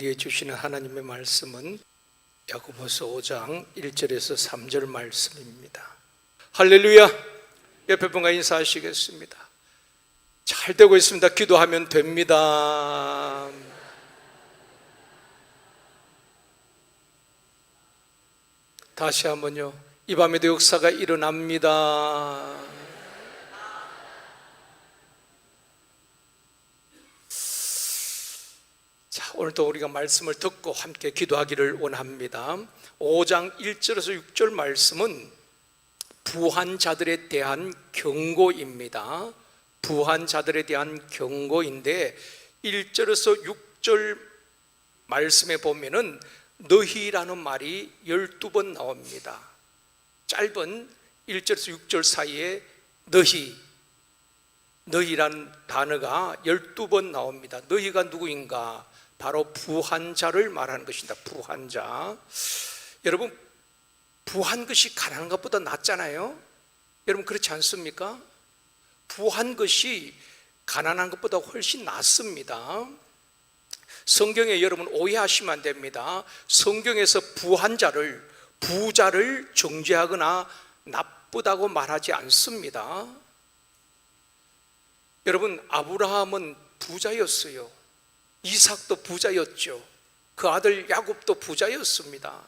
우리에게 주시는 하나님의 말씀은 야고보서 5장 1절에서 3절 말씀입니다. 할렐루야. 옆에 분과 인사하시겠습니다. 잘 되고 있습니다. 기도하면 됩니다. 다시 한번요. 이 밤에도 역사가 일어납니다. 자, 오늘도 우리가 말씀을 듣고 함께 기도하기를 원합니다. 5장 1절에서 6절 말씀은 부한 자들에 대한 경고입니다. 부한 자들에 대한 경고인데 1절에서 6절 말씀에 보면은 너희라는 말이 12번 나옵니다. 짧은 1절에서 6절 사이에 너희란 단어가 12번 나옵니다. 너희가 누구인가? 바로 부한 자를 말하는 것입니다. 부한 자. 여러분, 부한 것이 가난한 것보다 낫잖아요. 여러분 그렇지 않습니까? 부한 것이 가난한 것보다 훨씬 낫습니다. 성경에 여러분 오해하시면 안 됩니다. 성경에서 부한 자를, 부자를 정죄하거나 나쁘다고 말하지 않습니다. 여러분, 아브라함은 부자였어요. 이삭도 부자였죠. 그 아들 야곱도 부자였습니다.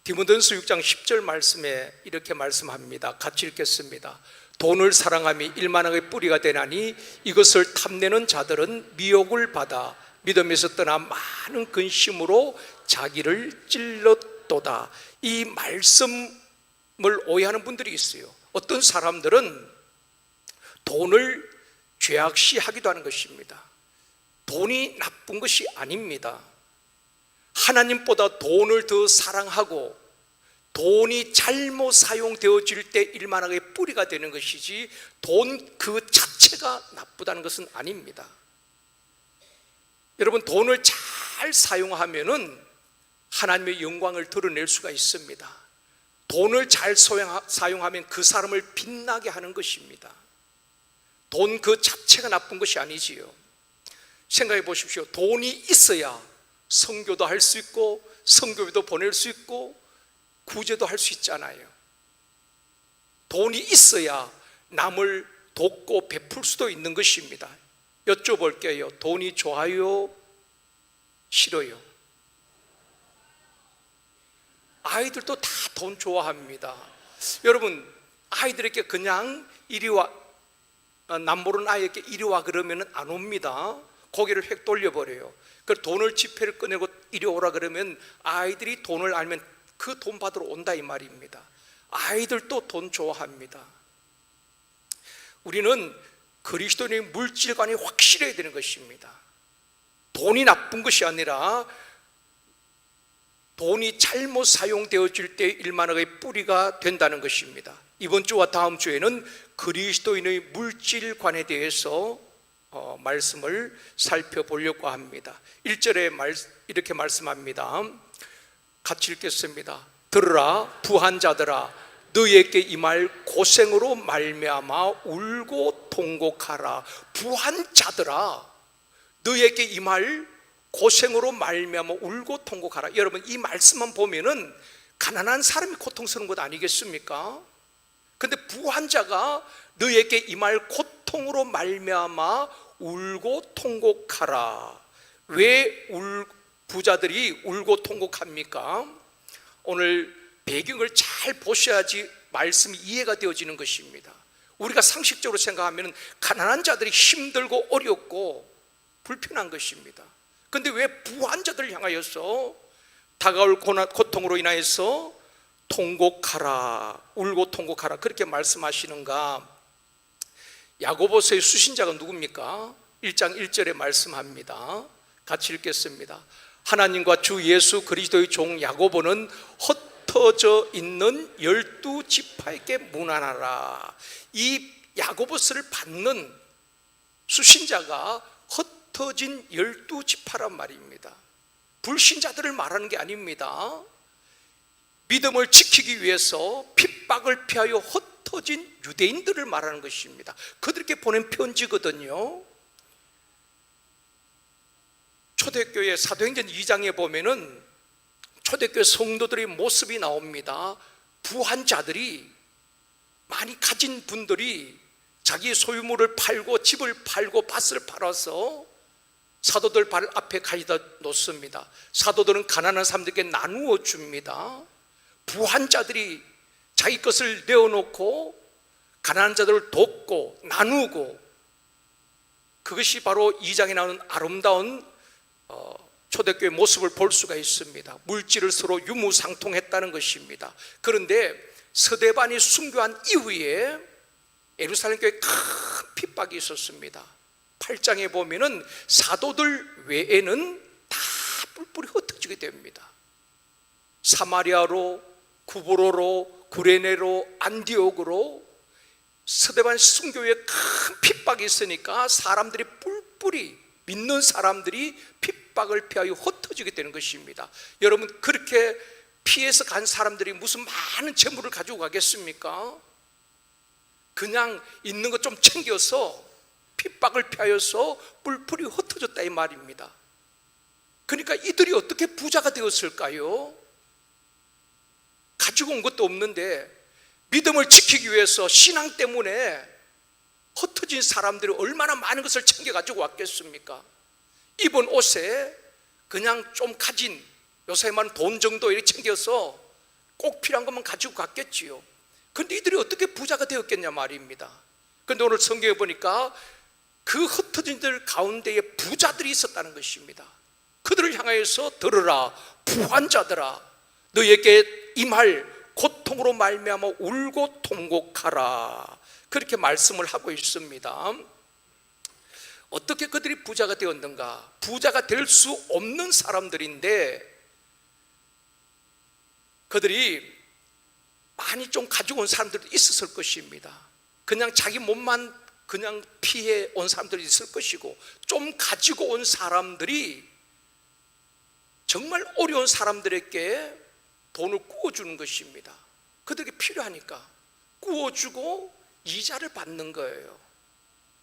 디모데전서 6장 10절 말씀에 이렇게 말씀합니다. 같이 읽겠습니다. 돈을 사랑함이 일만하게 뿌리가 되나니 이것을 탐내는 자들은 미혹을 받아 믿음에서 떠나 많은 근심으로 자기를 찔렀도다. 이 말씀을 오해하는 분들이 있어요. 어떤 사람들은 돈을 죄악시하기도 하는 것입니다. 돈이 나쁜 것이 아닙니다. 하나님보다 돈을 더 사랑하고 돈이 잘못 사용되어질 때 일만하게 뿌리가 되는 것이지 돈 그 자체가 나쁘다는 것은 아닙니다. 여러분, 돈을 잘 사용하면은 하나님의 영광을 드러낼 수가 있습니다. 돈을 잘 사용하면 그 사람을 빛나게 하는 것입니다. 돈 그 자체가 나쁜 것이 아니지요. 생각해 보십시오. 돈이 있어야 선교도 할 수 있고 선교회도 보낼 수 있고 구제도 할 수 있잖아요. 돈이 있어야 남을 돕고 베풀 수도 있는 것입니다. 여쭤볼게요. 돈이 좋아요? 싫어요? 아이들도 다 돈 좋아합니다. 여러분, 아이들에게 그냥 이리 와, 남 모르는 아이에게 이리 와 그러면 안 옵니다. 고개를 획 돌려버려요. 그 돈을 지폐를 꺼내고 이리 오라 그러면 아이들이 돈을 알면 그 돈 받으러 온다 이 말입니다. 아이들도 돈 좋아합니다. 우리는 그리스도인의 물질관이 확실해야 되는 것입니다. 돈이 나쁜 것이 아니라 돈이 잘못 사용되어질 때 일만하게 뿌리가 된다는 것입니다. 이번 주와 다음 주에는 그리스도인의 물질관에 대해서 말씀을 살펴보려고 합니다. 1절에 이렇게 말씀합니다. 같이 읽겠습니다. 들으라 부한 자들아, 너희에게 이 말 고생으로 말미암아 울고 통곡하라. 부한 자들아, 너희에게 이 말 고생으로 말미암아 울고 통곡하라. 여러분, 이 말씀만 보면은 가난한 사람이 고통스러운 것 아니겠습니까? 근데 부한 자가 너희에게 이 말 고통으로 말미암아 울고 통곡하라. 왜 부자들이 울고 통곡합니까? 오늘 배경을 잘 보셔야지 말씀이 이해가 되어지는 것입니다. 우리가 상식적으로 생각하면 가난한 자들이 힘들고 어렵고 불편한 것입니다. 그런데 왜 부한 자들을 향하여서 다가올 고통으로 인하여서 통곡하라, 울고 통곡하라 그렇게 말씀하시는가? 야고보서의 수신자가 누굽니까? 1장 1절에 말씀합니다. 같이 읽겠습니다. 하나님과 주 예수 그리스도의 종 야고보는 흩어져 있는 12지파에게 문안하라. 이 야고보서를 받는 수신자가 흩어진 12지파란 말입니다. 불신자들을 말하는 게 아닙니다. 믿음을 지키기 위해서 핍박을 피하여 흩어진 유대인들을 말하는 것입니다. 그들에게 보낸 편지거든요. 초대교회 사도행전 2장에 보면은 초대교회 성도들의 모습이 나옵니다. 부한자들이, 많이 가진 분들이 자기 소유물을 팔고 집을 팔고 밭을 팔아서 사도들 발 앞에 가져다 놓습니다. 사도들은 가난한 사람들에게 나누어 줍니다. 부한자들이 자기 것을 내어놓고 가난한 자들을 돕고 나누고, 그것이 바로 2장에 나오는 아름다운 초대교회 모습을 볼 수가 있습니다. 물질을 서로 유무상통했다는 것입니다. 그런데 스데반이 순교한 이후에 예루살렘 교회에 큰 핍박이 있었습니다. 8장에 보면은 사도들 외에는 다 뿔뿔이 흩어지게 됩니다. 사마리아로, 구브로로, 구레네로, 안디옥으로 스데반 순교에 큰 핍박이 있으니까 사람들이 뿔뿔이, 믿는 사람들이 핍박을 피하여 흩어지게 되는 것입니다. 여러분, 그렇게 피해서 간 사람들이 무슨 많은 재물을 가지고 가겠습니까? 그냥 있는 것 좀 챙겨서 핍박을 피하여서 뿔뿔이 흩어졌다 이 말입니다. 그러니까 이들이 어떻게 부자가 되었을까요? 가지고 온 것도 없는데 믿음을 지키기 위해서 신앙 때문에 흩어진 사람들이 얼마나 많은 것을 챙겨 가지고 왔겠습니까? 입은 옷에 그냥 좀 가진, 요새만 돈 정도 이렇게 챙겨서 꼭 필요한 것만 가지고 갔겠지요. 그런데 이들이 어떻게 부자가 되었겠냐 말입니다. 그런데 오늘 성경에 보니까 그 흩어진 들 가운데에 부자들이 있었다는 것입니다. 그들을 향하여서 들으라, 부한자들아, 너에게 임할 고통으로 말미암아 울고 통곡하라, 그렇게 말씀을 하고 있습니다. 어떻게 그들이 부자가 되었는가? 부자가 될 수 없는 사람들인데 그들이 많이 좀 가지고 온 사람들도 있었을 것입니다. 그냥 자기 몸만 그냥 피해 온 사람들이 있을 것이고, 좀 가지고 온 사람들이 정말 어려운 사람들에게 돈을 구워주는 것입니다. 그들에게 필요하니까 구워주고 이자를 받는 거예요.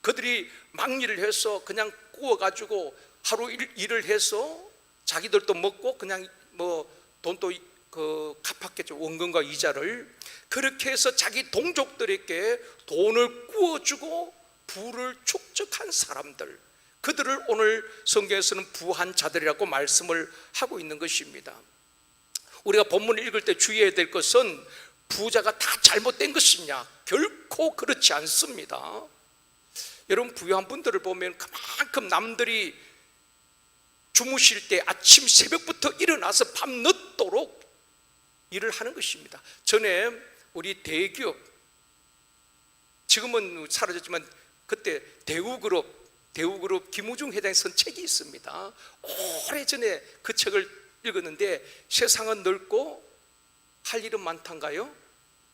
그들이 막일을 해서 그냥 구워가지고 하루 일을 해서 자기들도 먹고 그냥 뭐 돈도 갚았겠죠. 원금과 이자를. 그렇게 해서 자기 동족들에게 돈을 구워주고 부를 축적한 사람들, 그들을 오늘 성경에서는 부한 자들이라고 말씀을 하고 있는 것입니다. 우리가 본문을 읽을 때 주의해야 될 것은 부자가 다 잘못된 것이냐? 결코 그렇지 않습니다. 여러분, 부유한 분들을 보면 그만큼 남들이 주무실 때 아침 새벽부터 일어나서 밤늦도록 일을 하는 것입니다. 전에 우리 대기업, 지금은 사라졌지만 그때 대우그룹 김우중 회장이 쓴 책이 있습니다. 오래전에 그 책을 읽었는데 세상은 넓고 할 일은 많단가요?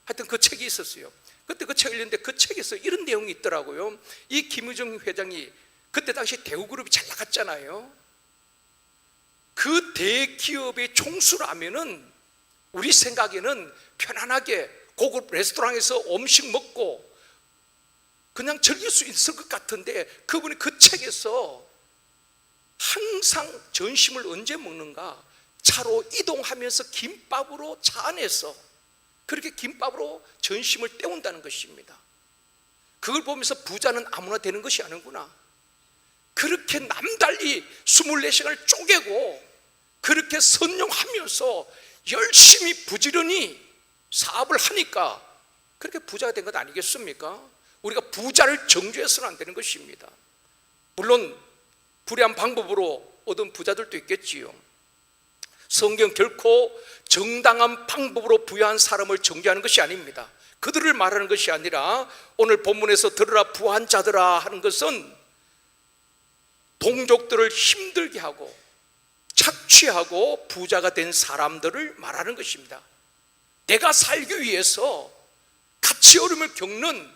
하여튼 그 책이 있었어요. 그때 그 책을 읽는데 그 책에서 이런 내용이 있더라고요. 이 김우중 회장이 그때 당시 대우그룹이 잘 나갔잖아요. 그 대기업의 총수라면은 우리 생각에는 편안하게 고급 레스토랑에서 음식 먹고 그냥 즐길 수 있을 것 같은데, 그분이 그 책에서 항상 점심을 언제 먹는가? 차로 이동하면서 김밥으로 차 안에서 그렇게 김밥으로 점심을 때운다는 것입니다. 그걸 보면서 부자는 아무나 되는 것이 아니구나. 그렇게 남달리 24시간을 쪼개고 그렇게 선용하면서 열심히 부지런히 사업을 하니까 그렇게 부자가 된 것 아니겠습니까? 우리가 부자를 정죄해서는 안 되는 것입니다. 물론 불의한 방법으로 얻은 부자들도 있겠지요. 성경 결코 정당한 방법으로 부유한 사람을 정죄하는 것이 아닙니다. 그들을 말하는 것이 아니라 오늘 본문에서 들으라 부한 자들아 하는 것은 동족들을 힘들게 하고 착취하고 부자가 된 사람들을 말하는 것입니다. 내가 살기 위해서 같이 어려움을 겪는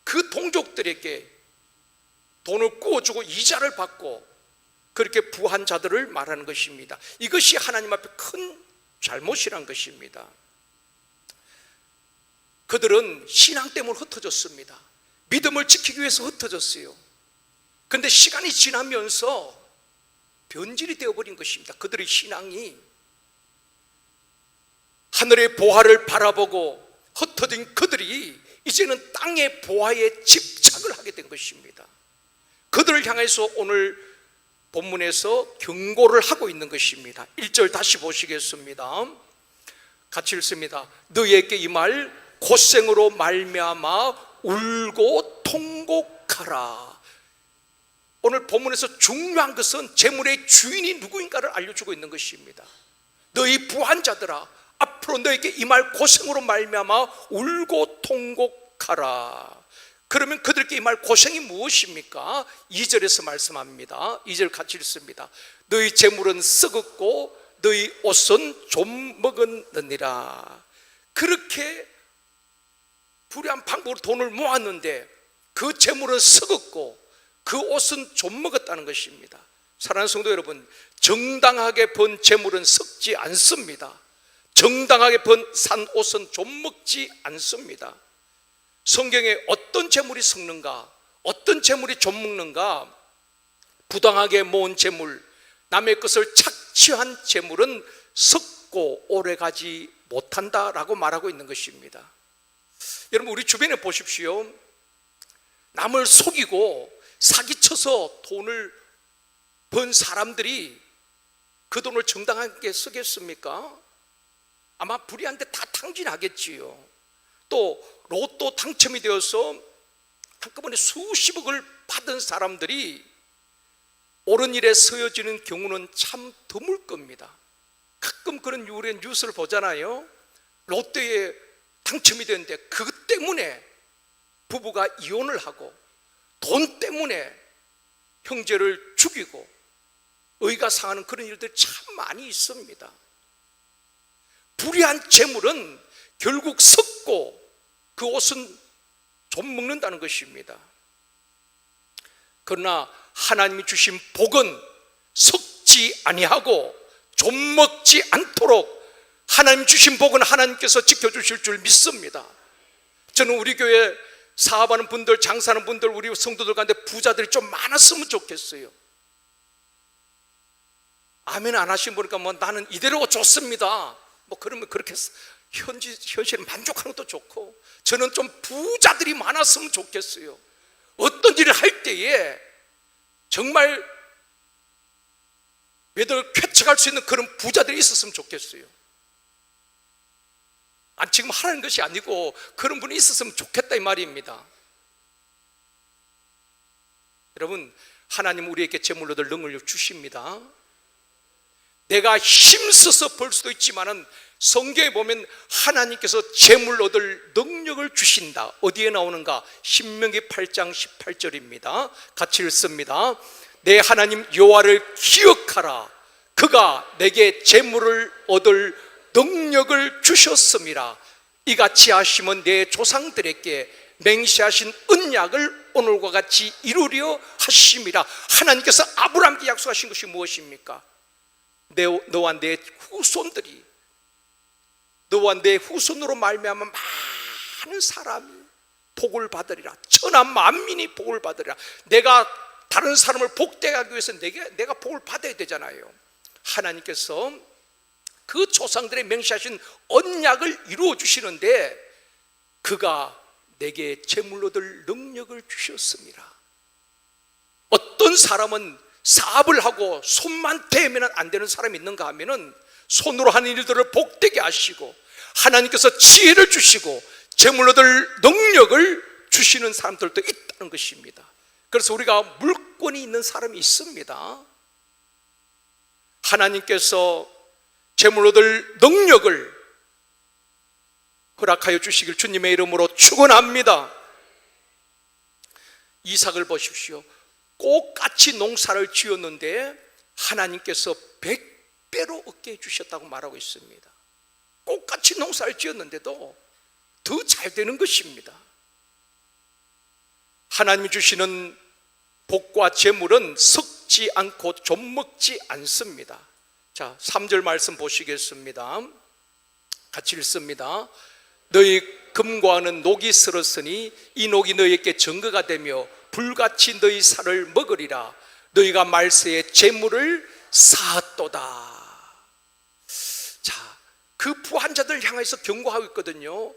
그 동족들에게 돈을 구워주고 이자를 받고 그렇게 부한 자들을 말하는 것입니다. 이것이 하나님 앞에 큰 잘못이란 것입니다. 그들은 신앙 때문에 흩어졌습니다. 믿음을 지키기 위해서 흩어졌어요. 그런데 시간이 지나면서 변질이 되어버린 것입니다. 그들의 신앙이 하늘의 보화를 바라보고 흩어진 그들이 이제는 땅의 보화에 집착을 하게 된 것입니다. 그들을 향해서 오늘 본문에서 경고를 하고 있는 것입니다. 1절 다시 보시겠습니다. 같이 읽습니다. 너희에게 이 말 고생으로 말미암아 울고 통곡하라. 오늘 본문에서 중요한 것은 재물의 주인이 누구인가를 알려주고 있는 것입니다. 너희 부한 자들아, 앞으로 너에게 이 말 고생으로 말미암아 울고 통곡하라. 그러면 그들께 이 말 고생이 무엇입니까? 2절에서 말씀합니다. 2절 같이 읽습니다. 너희 재물은 썩었고 너희 옷은 좀 먹었느니라. 그렇게 불의한 방법으로 돈을 모았는데 그 재물은 썩었고 그 옷은 좀 먹었다는 것입니다. 사랑하는 성도 여러분, 정당하게 번 재물은 썩지 않습니다. 정당하게 산 옷은 좀 먹지 않습니다. 성경에 어떤 재물이 썩는가, 어떤 재물이 좀 먹는가? 부당하게 모은 재물, 남의 것을 착취한 재물은 썩고 오래가지 못한다라고 말하고 있는 것입니다. 여러분, 우리 주변에 보십시오. 남을 속이고 사기쳐서 돈을 번 사람들이 그 돈을 정당하게 쓰겠습니까? 아마 불의한데 다 탕진하겠지요. 또 로또 당첨이 되어서 한꺼번에 수십억을 받은 사람들이 옳은 일에 쓰여지는 경우는 참 드물 겁니다. 가끔 그런 유래 뉴스를 보잖아요. 로또에 당첨이 되는데 그것 때문에 부부가 이혼을 하고 돈 때문에 형제를 죽이고 의가 상하는 그런 일들이 참 많이 있습니다. 불의한 재물은 결국 썩고 그 옷은 좀 먹는다는 것입니다. 그러나 하나님이 주신 복은 썩지 아니하고 좀 먹지 않도록 하나님 주신 복은 하나님께서 지켜주실 줄 믿습니다. 저는 우리 교회 사업하는 분들, 장사하는 분들, 우리 성도들 가운데 부자들이 좀 많았으면 좋겠어요. 아멘 안 하시면 보니까 뭐 나는 이대로 좋습니다. 뭐 그러면 그렇게 현실에 만족하는 것도 좋고, 저는 좀 부자들이 많았으면 좋겠어요. 어떤 일을 할 때에 정말 매달 쾌척할 수 있는 그런 부자들이 있었으면 좋겠어요. 지금 하라는 것이 아니고 그런 분이 있었으면 좋겠다 이 말입니다. 여러분, 하나님 우리에게 재물로 얻을 능력을 주십니다. 내가 힘써서 벌 수도 있지만은 성경에 보면 하나님께서 재물로 얻을 능력을 주신다. 어디에 나오는가? 신명기 8장 18절입니다 같이 읽습니다. 내 하나님 여호와를 기억하라. 그가 내게 재물을 얻을 능력을 주셨음이라. 이같이 하시면 내 조상들에게 맹세하신 언약을 오늘과 같이 이루려 하심이라. 하나님께서 아브라함께 약속하신 것이 무엇입니까? 너와 내 후손들이, 너와 내 후손으로 말미암아 많은 사람이 복을 받으리라. 천하 만민이 복을 받으리라. 내가 다른 사람을 복되게 하기 위해서 내가 복을 받아야 되잖아요. 하나님께서 그 조상들의 맹세하신 언약을 이루어 주시는데 그가 내게 재물로 얻을 능력을 주셨습니다. 어떤 사람은 사업을 하고 손만 대면 안 되는 사람이 있는가 하면은 손으로 하는 일들을 복되게 하시고 하나님께서 지혜를 주시고 재물로 얻을 능력을 주시는 사람들도 있다는 것입니다. 그래서 우리가 물권이 있는 사람이 있습니다. 하나님께서 재물로 얻을 능력을 허락하여 주시길 주님의 이름으로 축원합니다. 이삭을 보십시오. 꽃같이 농사를 지었는데 하나님께서 100배로 얻게 해주셨다고 말하고 있습니다. 꽃같이 농사를 지었는데도 더 잘 되는 것입니다. 하나님이 주시는 복과 재물은 썩지 않고 좀 먹지 않습니다. 자, 3절 말씀 보시겠습니다. 같이 읽습니다. 너희 금과 은은 녹이 슬었으니 이 녹이 너희에게 증거가 되며 불같이 너희 살을 먹으리라. 너희가 말세에 재물을 사았도다. 자, 그 부한 자들 향해서 경고하고 있거든요.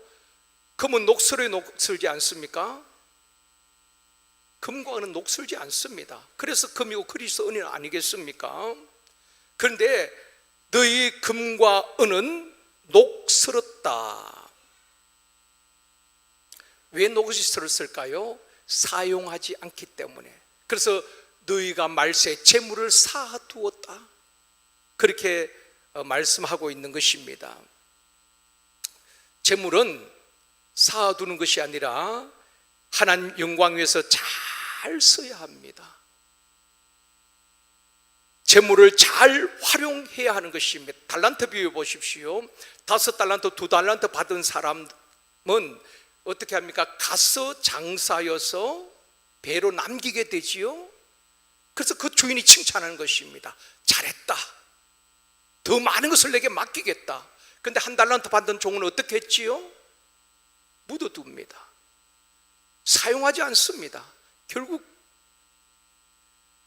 금은 녹슬에 녹슬지 않습니까? 금과 은은 녹슬지 않습니다. 그래서 금이고 그리스도 은이 아니겠습니까? 그런데 너희 금과 은은 녹슬었다. 왜 녹슬었을까요? 사용하지 않기 때문에. 그래서 너희가 말세 재물을 쌓아두었다, 그렇게 말씀하고 있는 것입니다. 재물은 쌓아두는 것이 아니라 하나님 영광 위해서 잘 써야 합니다. 재물을 잘 활용해야 하는 것입니다. 달란트 비유 보십시오. 5달란트, 2달란트 받은 사람은 어떻게 합니까? 가서 장사여서 배로 남기게 되지요. 그래서 그 주인이 칭찬하는 것입니다. 잘했다, 더 많은 것을 내게 맡기겠다. 그런데 1달란트 받은 종은 어떻게 했지요? 묻어둡니다. 사용하지 않습니다. 결국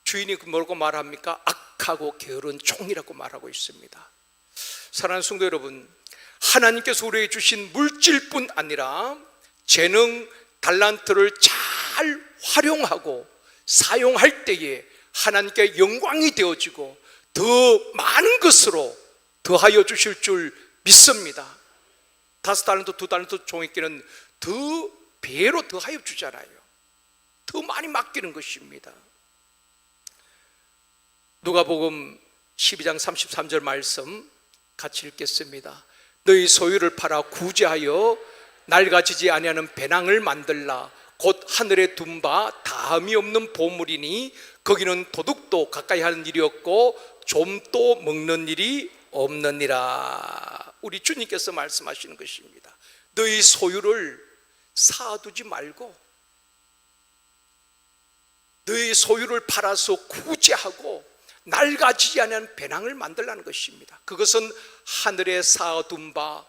주인이 뭐라고 말합니까? 악하고 게으른 종이라고 말하고 있습니다. 사랑하는 성도 여러분, 하나님께서 우리에게 주신 물질뿐 아니라 재능, 달란트를 잘 활용하고 사용할 때에 하나님께 영광이 되어지고 더 많은 것으로 더하여 주실 줄 믿습니다. 5달란트, 2달란트 종에게는 더 배로 더하여 주잖아요. 더 많이 맡기는 것입니다. 누가복음 12장 33절 말씀 같이 읽겠습니다. 너희 소유를 팔아 구제하여 낡아지지 아니하는 배낭을 만들라. 곧 하늘에 둔 바 다함이 없는 보물이니 거기는 도둑도 가까이 하는 일이 없고 좀도 먹는 일이 없느니라. 우리 주님께서 말씀하시는 것입니다. 너희 소유를 쌓아두지 말고 너희 소유를 팔아서 구제하고 낡아지지 않은 배낭을 만들라는 것입니다. 그것은 하늘에 쌓아둔 바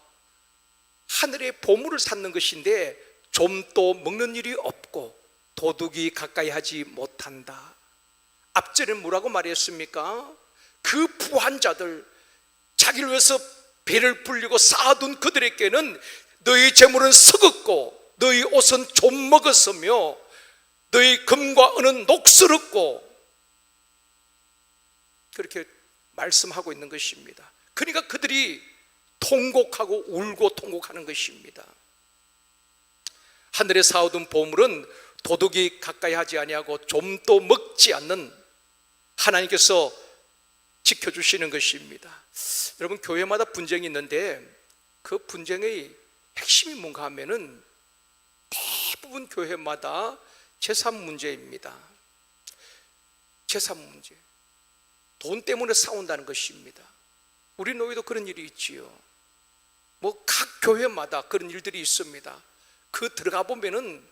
하늘의 보물을 쌓는 것인데 좀도 먹는 일이 없고 도둑이 가까이 하지 못한다. 앞전에 뭐라고 말했습니까? 그 부한 자들, 자기를 위해서 배를 불리고 쌓아둔 그들에게는 너희 재물은 썩었고 너희 옷은 좀 먹었으며 너희 금과 은은 녹슬었고, 그렇게 말씀하고 있는 것입니다. 그러니까 그들이 통곡하고 울고 통곡하는 것입니다. 하늘에 쌓아둔 보물은 도둑이 가까이 하지 아니하고 좀도 먹지 않는 하나님께서 지켜주시는 것입니다. 여러분, 교회마다 분쟁이 있는데 그 분쟁의 핵심이 뭔가 하면은 대부분 교회마다 재산 문제입니다. 재산 문제, 돈 때문에 싸운다는 것입니다. 우리 교회도 그런 일이 있지요. 뭐 각 교회마다 그런 일들이 있습니다. 그 들어가 보면은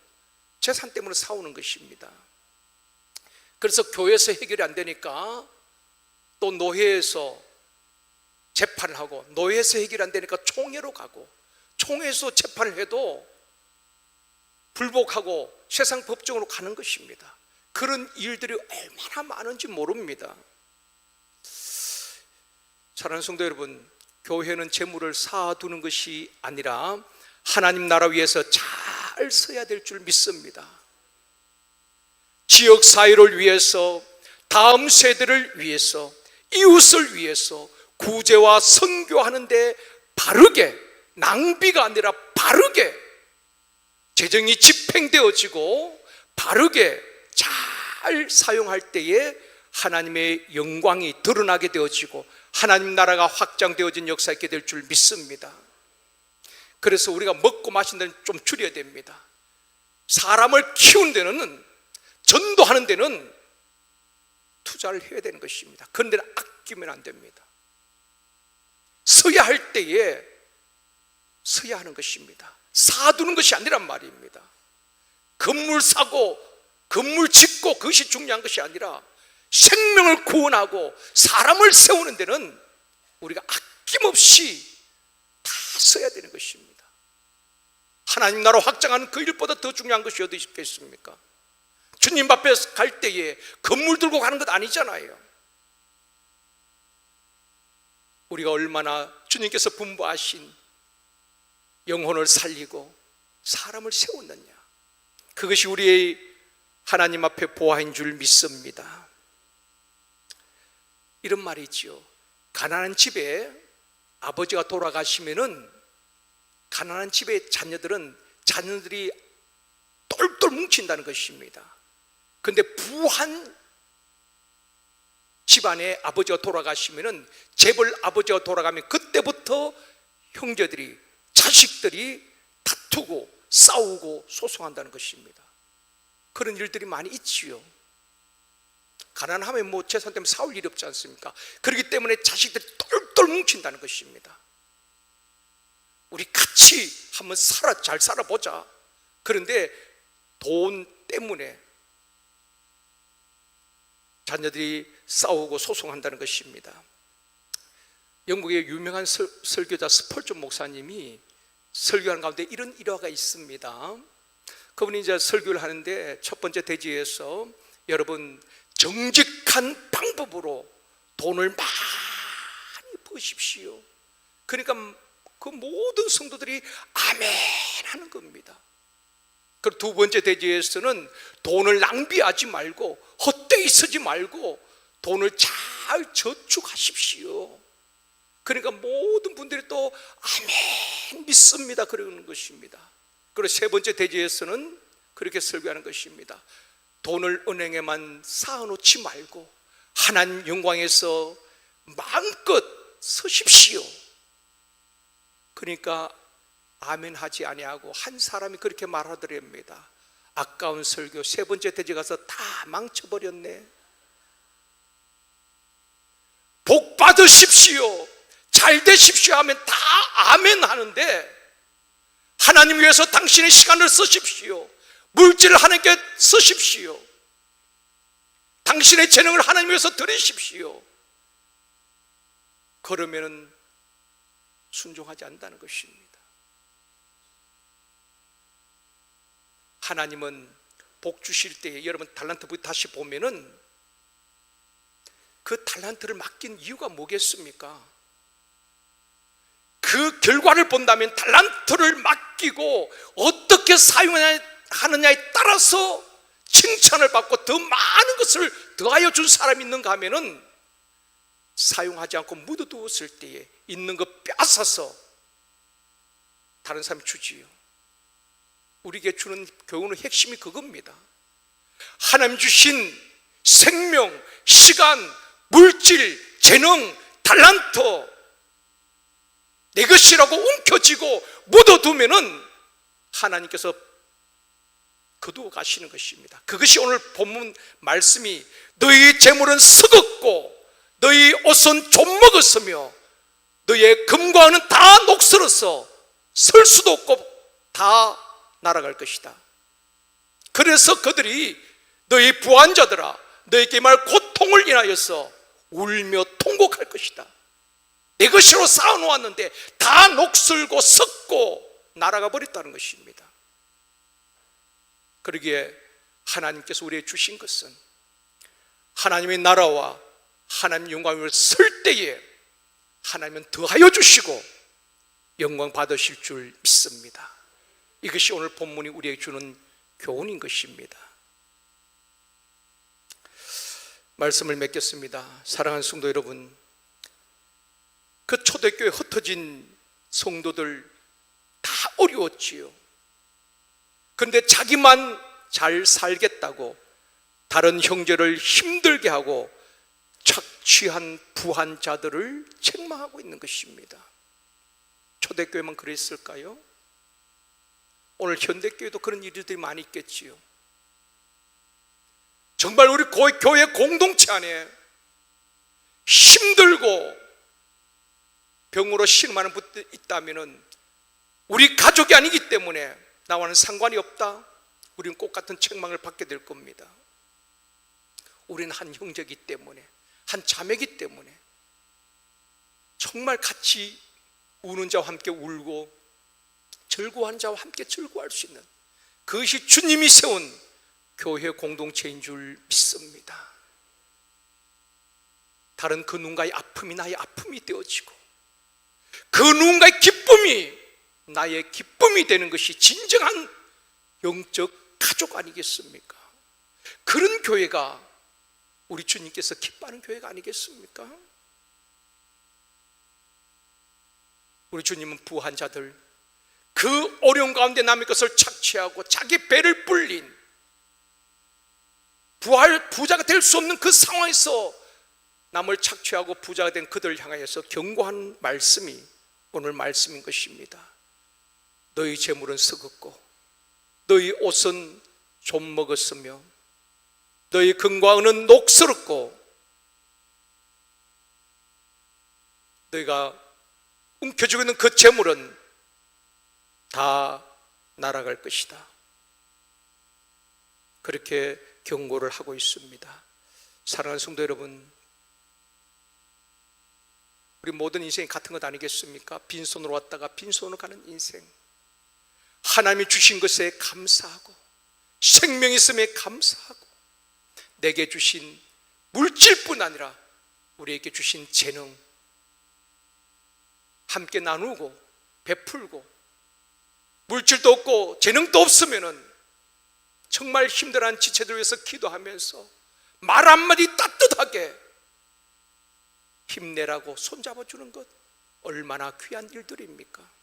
재산 때문에 싸우는 것입니다. 그래서 교회에서 해결이 안 되니까 또 노회에서 재판을 하고, 노회에서 해결이 안 되니까 총회로 가고, 총회에서 재판을 해도 불복하고 세상 법정으로 가는 것입니다. 그런 일들이 얼마나 많은지 모릅니다. 사랑하는 성도 여러분, 교회는 재물을 쌓아두는 것이 아니라 하나님 나라 위해서 잘 써야 될 줄 믿습니다. 지역 사회를 위해서, 다음 세대를 위해서, 이웃을 위해서 구제와 선교하는데 바르게, 낭비가 아니라 바르게 재정이 집행되어지고 바르게 잘 사용할 때에 하나님의 영광이 드러나게 되어지고 하나님 나라가 확장되어진 역사 있게 될 줄 믿습니다. 그래서 우리가 먹고 마신 데는 좀 줄여야 됩니다. 사람을 키우는 데는, 전도하는 데는 투자를 해야 되는 것입니다. 그런 데는 아끼면 안 됩니다. 써야 할 때에 써야 하는 것입니다. 사두는 것이 아니란 말입니다. 건물 사고 건물 짓고 그것이 중요한 것이 아니라 생명을 구원하고 사람을 세우는 데는 우리가 아낌없이 다 써야 되는 것입니다. 하나님 나라 확장하는 그 일보다 더 중요한 것이 어디 있겠습니까? 주님 앞에 갈 때에 건물 들고 가는 것 아니잖아요. 우리가 얼마나 주님께서 분부하신 영혼을 살리고 사람을 세웠느냐, 그것이 우리의 하나님 앞에 보아인 줄 믿습니다. 이런 말이 있죠. 가난한 집에 아버지가 돌아가시면은 가난한 집의 자녀들이 똘똘 뭉친다는 것입니다. 그런데 부한 집안에 아버지가 돌아가시면은, 재벌 아버지가 돌아가면 그때부터 형제들이, 자식들이 다투고 싸우고 소송한다는 것입니다. 그런 일들이 많이 있지요. 가난하면 재산 때문에 싸울 일이 없지 않습니까? 그렇기 때문에 자식들이 똘똘 뭉친다는 것입니다. 우리 같이 한번 잘 살아보자. 그런데 돈 때문에 자녀들이 싸우고 소송한다는 것입니다. 영국의 유명한 설교자 스펄전 목사님이 설교하는 가운데 이런 일화가 있습니다. 그분이 이제 설교를 하는데 첫 번째 대지에서, 여러분 정직한 방법으로 돈을 많이 버십시오. 그러니까 그 모든 성도들이 아멘 하는 겁니다. 그리고 두 번째 대지에서는 돈을 낭비하지 말고 헛되이 쓰지 말고 돈을 잘 저축하십시오. 그러니까 모든 분들이 또 아멘 믿습니다 그러는 것입니다. 그리고 세 번째 대지에서는 그렇게 설교하는 것입니다. 돈을 은행에만 쌓아놓지 말고 하나님 영광에서 마음껏 쓰십시오. 그러니까 아멘 하지 아니하고 한 사람이 그렇게 말하더랍니다. 아까운 설교 세 번째 대지 가서 다 망쳐버렸네. 복 받으십시오, 잘 되십시오 하면 다 아멘 하는데, 하나님 위해서 당신의 시간을 쓰십시오, 물질을 하나님께 쓰십시오, 당신의 재능을 하나님 위해서 드리십시오. 그러면은 순종하지 않는다는 것입니다. 하나님은 복 주실 때에, 여러분 달란트 다시 보면은 그 달란트를 맡긴 이유가 뭐겠습니까? 그 결과를 본다면 달란트를 맡기고 어떻게 사용하느냐에 따라서 칭찬을 받고 더 많은 것을 더하여 준 사람이 있는가 하면은, 사용하지 않고 묻어두었을 때에 있는 것 빼앗아서 다른 사람이 주지요. 우리에게 주는 교훈의 핵심이 그겁니다. 하나님 주신 생명, 시간, 물질, 재능, 달란트 내 것이라고 움켜쥐고 묻어두면은 하나님께서 거두어 가시는 것입니다. 그것이 오늘 본문 말씀이, 너희 재물은 썩었고 너희 옷은 좀먹었으며 너희의 금과 은은 다 녹슬어서 설 수도 없고 다 날아갈 것이다. 그래서 그들이 너희 부한자들아 너희에게 말 고통을 인하여서 울며 통곡할 것이다. 내 것으로 쌓아놓았는데 다 녹슬고 썩고 날아가 버렸다는 것입니다. 그러기에 하나님께서 우리에게 주신 것은 하나님의 나라와 하나님 영광을 설 때에 하나님은 더하여 주시고 영광 받으실 줄 믿습니다. 이것이 오늘 본문이 우리에게 주는 교훈인 것입니다. 말씀을 맺겠습니다. 사랑하는 성도 여러분, 그 초대교회 흩어진 성도들 다 어려웠지요. 그런데 자기만 잘 살겠다고 다른 형제를 힘들게 하고 착취한 부한 자들을 책망하고 있는 것입니다. 초대교회만 그랬을까요? 오늘 현대교회도 그런 일들이 많이 있겠지요. 정말 우리 교회 공동체 안에 힘들고 병으로 신음하는 분들이 있다면 우리 가족이 아니기 때문에 나와는 상관이 없다, 우리는 똑같은 책망을 받게 될 겁니다. 우리는 한 형제이기 때문에, 한 자매이기 때문에 정말 같이 우는 자와 함께 울고 즐거워하는 자와 함께 즐거워할 수 있는, 그것이 주님이 세운 교회 공동체인 줄 믿습니다. 다른 그 누군가의 아픔이 나의 아픔이 되어지고 그 누군가의 기쁨이 나의 기쁨이 되는 것이 진정한 영적 가족 아니겠습니까? 그런 교회가 우리 주님께서 기뻐하는 교회가 아니겠습니까? 우리 주님은 부한 자들, 그 어려운 가운데 남의 것을 착취하고 자기 배를 불린 부자가 될 수 없는 그 상황에서 남을 착취하고 부자가 된 그들을 향하여서 경고한 말씀이 오늘 말씀인 것입니다. 너희 재물은 썩었고 너희 옷은 좀 먹었으며 너희 금과 은은 녹슬었고 너희가 움켜쥐고 있는 그 재물은 다 날아갈 것이다. 그렇게 경고를 하고 있습니다. 사랑하는 성도 여러분, 우리 모든 인생이 같은 것 아니겠습니까? 빈손으로 왔다가 빈손으로 가는 인생. 하나님이 주신 것에 감사하고 생명이 있음에 감사하고 내게 주신 물질뿐 아니라 우리에게 주신 재능 함께 나누고 베풀고 물질도 없고 재능도 없으면은 정말 힘들어하는 지체들 위해서 기도하면서 말 한마디 따뜻하게 힘내라고 손잡아주는 것 얼마나 귀한 일들입니까?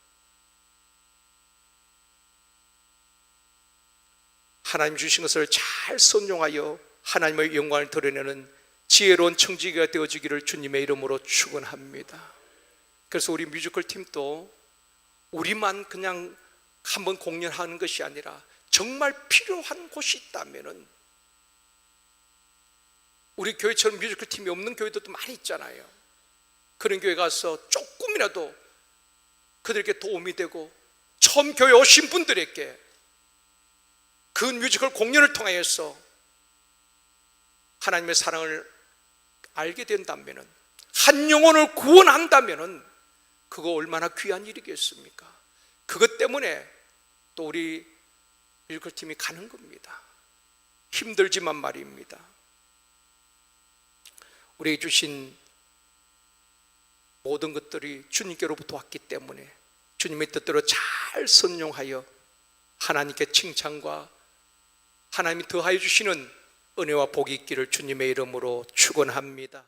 하나님 주신 것을 잘 선용하여 하나님의 영광을 드러내는 지혜로운 청지기가 되어지기를 주님의 이름으로 축원합니다. 그래서 우리 뮤지컬 팀도 우리만 그냥 한번 공연하는 것이 아니라 정말 필요한 곳이 있다면은 우리 교회처럼 뮤지컬 팀이 없는 교회들도 많이 있잖아요. 그런 교회 가서 조금이라도 그들에게 도움이 되고 처음 교회 오신 분들에게 그 뮤지컬 공연을 통하여서 하나님의 사랑을 알게 된다면은 한 영혼을 구원한다면은 그거 얼마나 귀한 일이겠습니까? 그것 때문에 또 우리 뮤지컬 팀이 가는 겁니다. 힘들지만 말입니다. 우리에게 주신 모든 것들이 주님께로부터 왔기 때문에 주님의 뜻대로 잘 선용하여 하나님께 칭찬과 하나님이 더하여 주시는 은혜와 복이 있기를 주님의 이름으로 축원합니다.